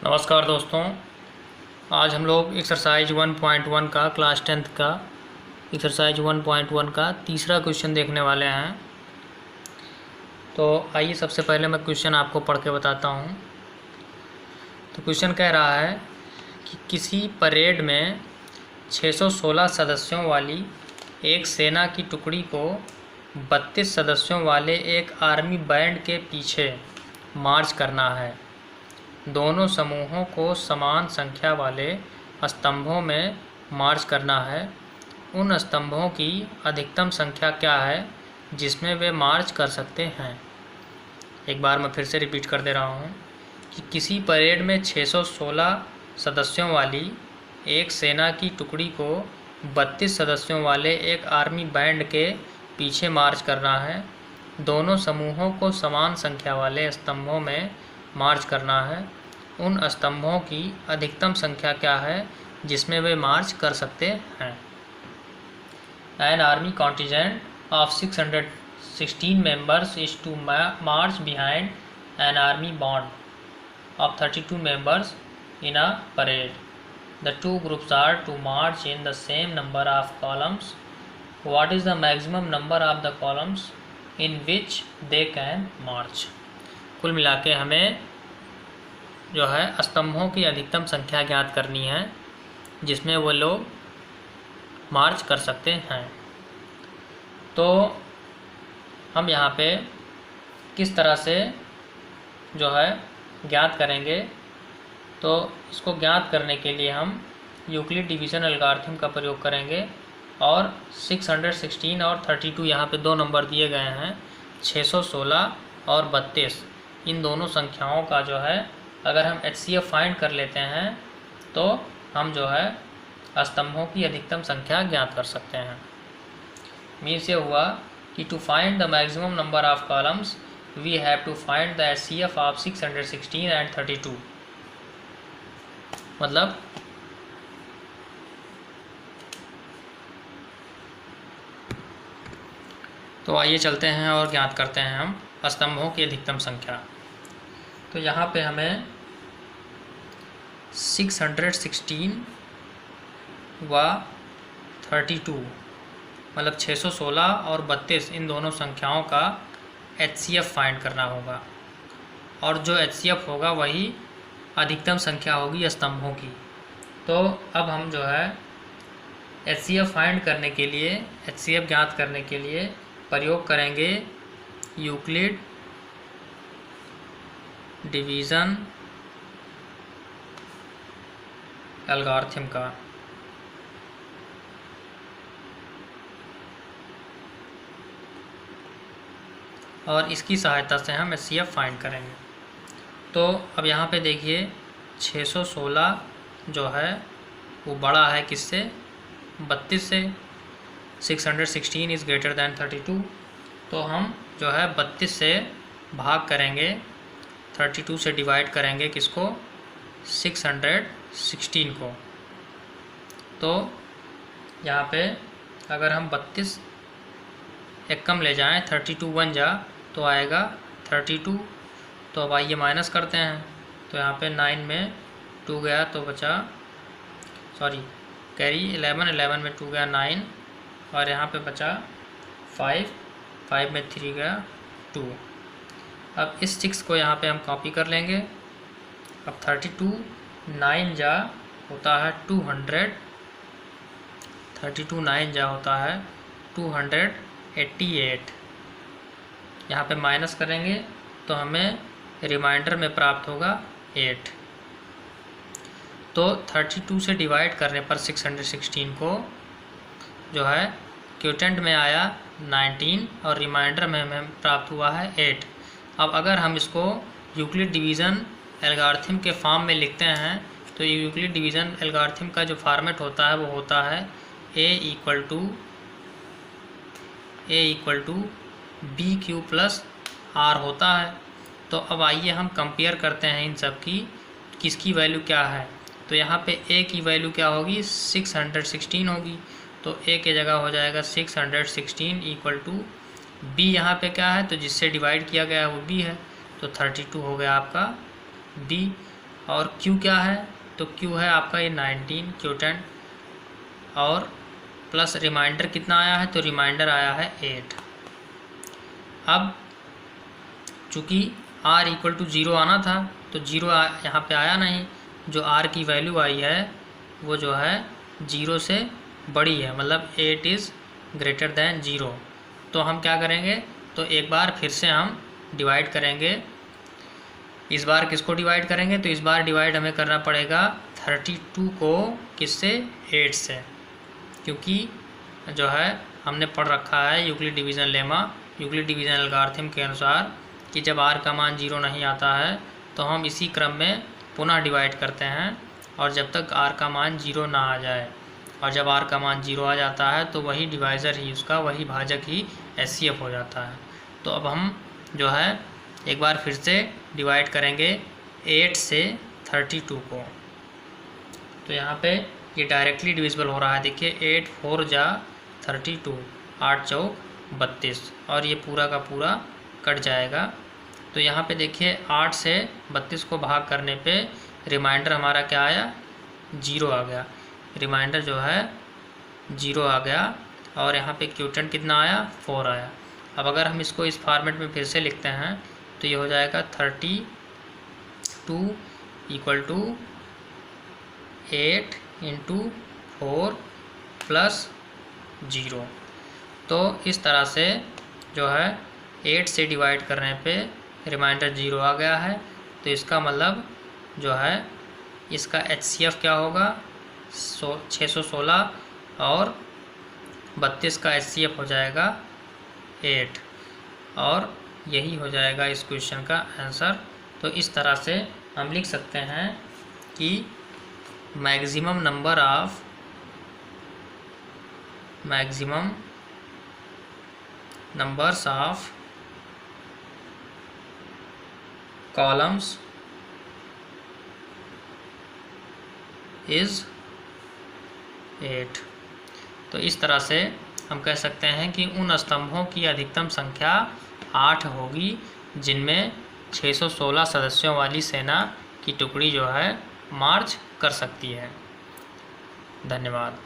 नमस्कार दोस्तों, आज हम लोग एक्सरसाइज 1.1 का क्लास 10th का एक्सरसाइज 1.1 का तीसरा क्वेश्चन देखने वाले हैं। तो आइए सबसे पहले मैं क्वेश्चन आपको पढ़ के बताता हूँ। तो क्वेश्चन कह रहा है कि किसी परेड में 616 सदस्यों वाली एक सेना की टुकड़ी को 32 सदस्यों वाले एक आर्मी बैंड के पीछे मार्च करना है। दोनों समूहों को समान संख्या वाले स्तंभों में मार्च करना है। उन स्तंभों की अधिकतम संख्या क्या है जिसमें वे मार्च कर सकते हैं। एक बार मैं फिर से रिपीट कर दे रहा हूँ कि किसी परेड में 616 सदस्यों वाली एक सेना की टुकड़ी को 32 सदस्यों वाले एक आर्मी बैंड के पीछे मार्च करना है। दोनों समूहों को समान संख्या वाले स्तंभों में मार्च करना है। उन स्तंभों की अधिकतम संख्या क्या है जिसमें वे मार्च कर सकते हैं। An army contingent of 616 members is to march behind an army band of 32 members in a parade. The two groups are to march in the same number of columns. What is the maximum number of the columns in which they can march? कुल मिला के हमें जो है स्तंभों की अधिकतम संख्या ज्ञात करनी है जिसमें वो लोग मार्च कर सकते हैं। तो हम यहाँ पे किस तरह से जो है ज्ञात करेंगे, तो इसको ज्ञात करने के लिए हम यूक्लिड डिवीज़न एल्गोरिथम का प्रयोग करेंगे। और 616 और 32 यहाँ पे दो नंबर दिए गए हैं, 616 और 32। इन दोनों संख्याओं का जो है अगर हम HCF फाइंड कर लेते हैं तो हम जो है स्तंभों की अधिकतम संख्या ज्ञात कर सकते हैं। मीन्स ये हुआ कि to find the maximum number of columns we have to find the HCF of 616 and 32। मतलब तो आइए चलते हैं और ज्ञात करते हैं हम स्तंभों की अधिकतम संख्या। तो यहाँ पे हमें 616 व 32 मतलब 616 और 32 इन दोनों संख्याओं का HCF फाइंड करना होगा। और जो HCF होगा वही अधिकतम संख्या होगी स्तंभों की। तो अब हम जो है HCF फाइंड करने के लिए, HCF ज्ञात करने के लिए प्रयोग करेंगे यूक्लिड डिवीज़न एल्गोरिथम का। और इसकी सहायता से हम HCF फाइंड करेंगे। तो अब यहाँ पे देखिए 616 जो है वो बड़ा है किससे, 32 से। 616 इज़ ग्रेटर दैन 32। तो हम जो है 32 से भाग करेंगे, 32 से डिवाइड करेंगे किसको, 616 को। तो यहाँ पे अगर हम 32 एक कम ले जाएं, 32 बन जा तो आएगा 32। तो अब आइए माइनस करते हैं। तो यहाँ पे 9 में 2 गया तो बचा, सॉरी कैरी 11 में 2 गया 9, और यहाँ पे बचा 5 में 3 गया 2। अब इस 6 को यहाँ पे हम कॉपी कर लेंगे। अब 32 9 जा होता है 200, 32 9 जा होता है 288। यहाँ पे माइनस करेंगे तो हमें रिमाइंडर में प्राप्त होगा 8। तो 32 से डिवाइड करने पर 616 को जो है क्वोटेंट में आया 19 और रिमाइंडर में हमें प्राप्त हुआ है 8। अब अगर हम इसको यूक्लिड डिवीज़न एल्गोरिथम के फॉर्म में लिखते हैं तो यूक्लिड डिवीज़न एल्गोरिथम का जो फॉर्मेट होता है वो होता है A equal to BQ plus R होता है। तो अब आइए हम कंपेयर करते हैं इन सब की, किसकी वैल्यू क्या है। तो यहाँ पे A की वैल्यू क्या होगी, 616 होगी। तो A की जगह हो जाएगा 616 इक्वल टू B यहाँ पे क्या है, तो जिससे डिवाइड किया गया है वो B है, तो 32 हो गया आपका B। और क्यू क्या है, तो क्यू है आपका ये 19 क्यूटेंट, और प्लस रिमाइंडर कितना आया है, तो रिमाइंडर आया है 8। अब चूँकि r इक्वल टू 0 आना था, तो 0 यहाँ पे आया नहीं, जो r की वैल्यू आई है वो जो है 0 से बड़ी है, मतलब 8 इज़ ग्रेटर दैन 0। तो हम क्या करेंगे, तो एक बार फिर से हम डिवाइड करेंगे। इस बार किसको डिवाइड करेंगे, तो इस बार डिवाइड हमें करना पड़ेगा 32 को किससे, 8 से, क्योंकि जो है हमने पढ़ रखा है Euclid division lemma, Euclid division algorithm के अनुसार कि जब r का मान 0 नहीं आता है तो हम इसी क्रम में पुनः डिवाइड करते हैं, और जब तक r का मान 0 ना आ जाए, और जब r का मान 0 आ जाता है तो वही डिवाइज़र ही उसका, वही भाजक ही HCF हो जाता है। तो अब हम जो है एक बार फिर से डिवाइड करेंगे 8 से 32 को, तो यहाँ पे ये डायरेक्टली डिविजिबल हो रहा है। देखिए 8 4 जा 32, 8 चौक 32, और ये पूरा का पूरा कट जाएगा। तो यहाँ पे देखिए 8 से 32 को भाग करने पे रिमाइंडर हमारा क्या आया, 0 आ गया, रिमाइंडर जो है 0 आ गया, और यहाँ पे क्यूटेंट कितना आया, 4 आया। अब अगर हम इसको इस फॉर्मेट में फिर से लिखते हैं तो ये हो जाएगा 32 इक्वल टू 8 इंटू 4 प्लस 0। तो इस तरह से जो है 8 से डिवाइड करने पे रिमाइंडर 0 आ गया है, तो इसका मतलब जो है इसका HCF क्या होगा, 616, और 32 का HCF हो जाएगा 8, और यही हो जाएगा इस क्वेश्चन का आंसर। तो इस तरह से हम लिख सकते हैं कि maximum numbers of columns is 8। तो इस तरह से हम कह सकते हैं कि उन स्तंभों की अधिकतम संख्या 8 होगी जिनमें 616 सदस्यों वाली सेना की टुकड़ी जो है मार्च कर सकती है। धन्यवाद।